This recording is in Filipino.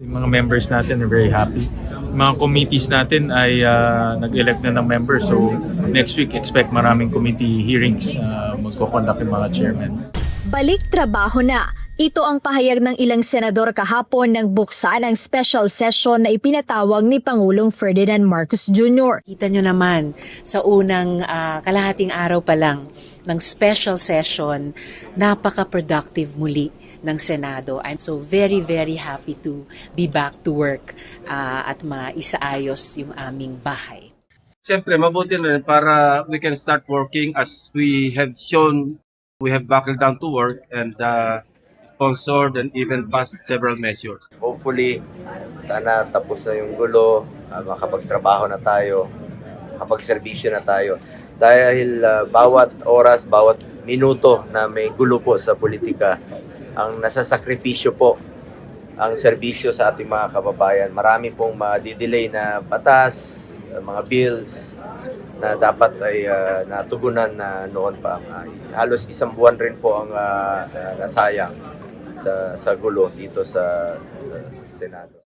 Yung mga members natin are very happy. Mga committees natin ay nag-elect na ng members. So next week, expect maraming committee hearings magko-conduct yung mga chairman. Balik trabaho na. Ito ang pahayag ng ilang senador kahapon nang buksan ang special session na ipinatawag ni Pangulong Ferdinand Marcos Jr. Kita nyo naman sa unang kalahating araw pa lang ng special session, napaka-productive muli ng Senado. I'm so very, very happy to be back to work at maisaayos yung aming bahay. Siyempre, mabuti na rin para we can start working as we have shown we have buckled down to work and sponsored and even passed several measures. Hopefully, sana tapos na yung gulo, makapagtrabaho na tayo, makapagserbisyo na tayo. Dahil bawat oras, bawat minuto na may gulo po sa politika, ang nasasakripisyo po ang serbisyo sa ating mga kababayan. Marami pong madidelay na batas, mga bills na dapat ay natugunan na noon pa. Halos isang buwan rin po ang nasayang sa gulo dito sa Senado.